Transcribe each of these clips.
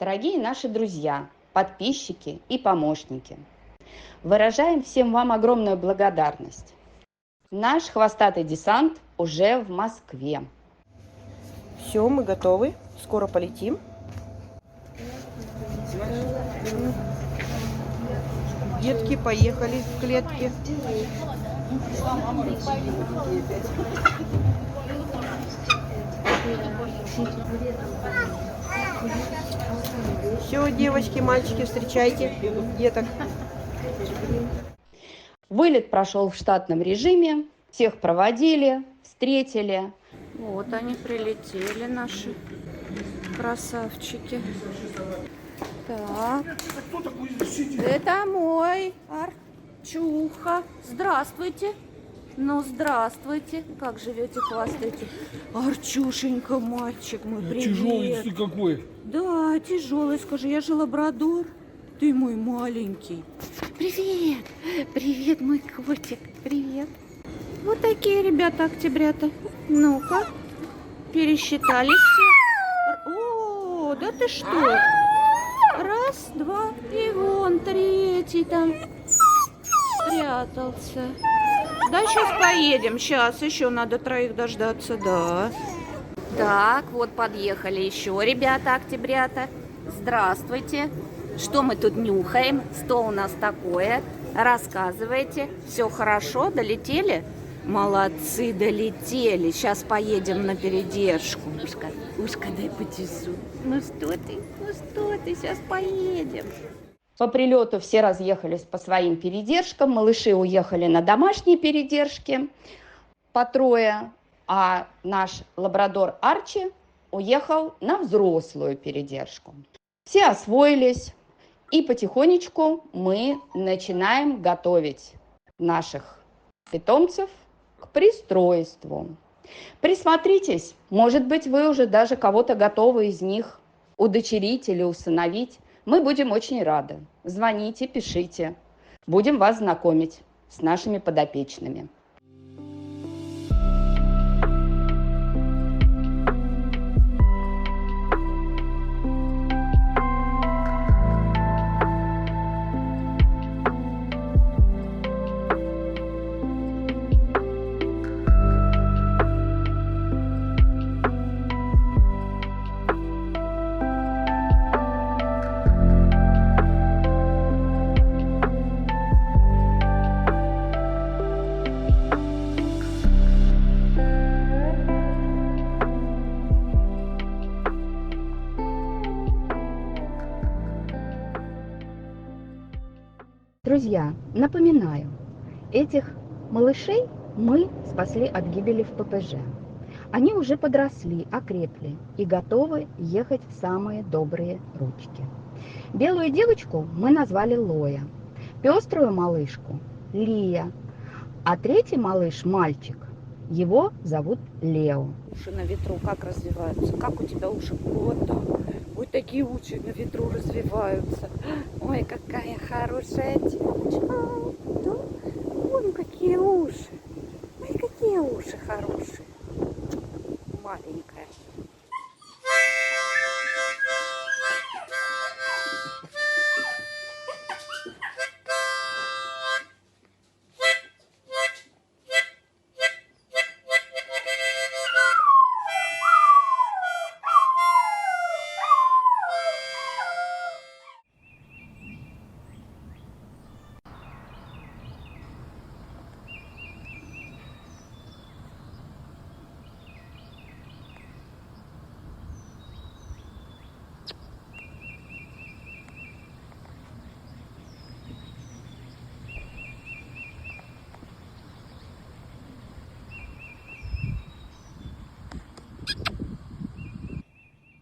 Дорогие наши друзья, подписчики и помощники, выражаем всем вам огромную благодарность. Наш хвостатый десант уже в Москве. Все, мы готовы. Скоро полетим. Детки поехали в клетке. Все, девочки, мальчики, встречайте деток. Вылет прошел в штатном режиме, всех проводили, встретили. Вот они прилетели, наши красавчики. Так, это мой Арчуха. Здравствуйте. Ну, здравствуйте. Как живете, хвастаете? Арчушенька, мальчик мой, привет. Тяжелый ты какой. Да, тяжелый, скажи, я же лабрадор. Ты мой маленький. Привет, привет, мой котик, привет. Вот такие ребята октябрята. Ну-ка, пересчитали все. О, да ты что? Раз, два, и вон третий там спрятался. Да, сейчас поедем, сейчас еще надо троих дождаться, да. Так, вот подъехали еще ребята октябрята. Здравствуйте. Что мы тут нюхаем? Что у нас такое? Рассказывайте. Все хорошо? Долетели? Молодцы, долетели. Сейчас поедем на передержку. Ушка, дай потесу. Ну что ты, сейчас поедем. По прилету все разъехались по своим передержкам, малыши уехали на домашние передержки по трое, а наш лабрадор Арчи уехал на взрослую передержку. Все освоились, и потихонечку мы начинаем готовить наших питомцев к пристройству. Присмотритесь, может быть, вы уже даже кого-то готовы из них удочерить или усыновить. Мы будем очень рады. Звоните, пишите. Будем вас знакомить с нашими подопечными. Друзья, напоминаю, этих малышей мы спасли от гибели в ППЖ. Они уже подросли, окрепли и готовы ехать в самые добрые ручки. Белую девочку мы назвали Лоя, пеструю малышку Лия, а третий малыш, мальчик, его зовут Лео. Уши на ветру как развиваются? Как у тебя уши? Вот так. Вот такие уши на ветру развиваются. Ой, какая хорошая девочка. Да? Вон какие уши. Ой, какие уши хорошие. Маленькая.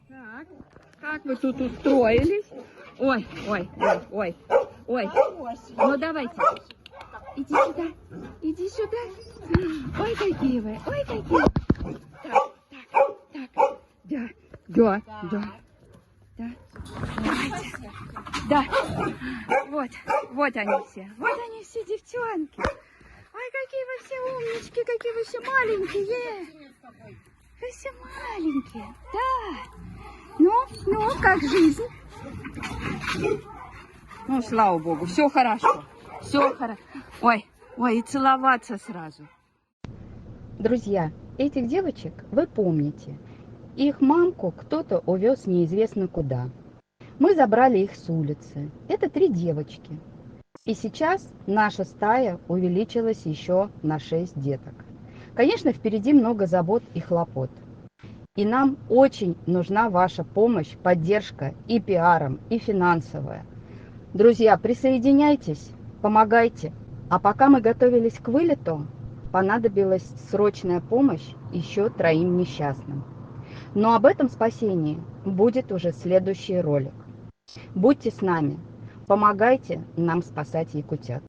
Так, как вы тут устроились? Ой. Ну давайте. Иди сюда. Ой, какие вы, Так. Да. Давайте. Да. Вот они все девчонки. Ой, какие вы все умнички, какие вы все маленькие. Вы все маленькие, да. Ну, как жизнь? Ну, слава богу, все хорошо. Все хорошо. Ой, и целоваться сразу. Друзья, этих девочек вы помните. Их мамку кто-то увез неизвестно куда. Мы забрали их с улицы. Это 3 девочки. И сейчас наша стая увеличилась еще на 6 деток. Конечно, впереди много забот и хлопот. И нам очень нужна ваша помощь, поддержка и пиаром, и финансовая. Друзья, присоединяйтесь, помогайте. А пока мы готовились к вылету, понадобилась срочная помощь еще 3 несчастным. Но об этом спасении будет уже следующий ролик. Будьте с нами, помогайте нам спасать якутят.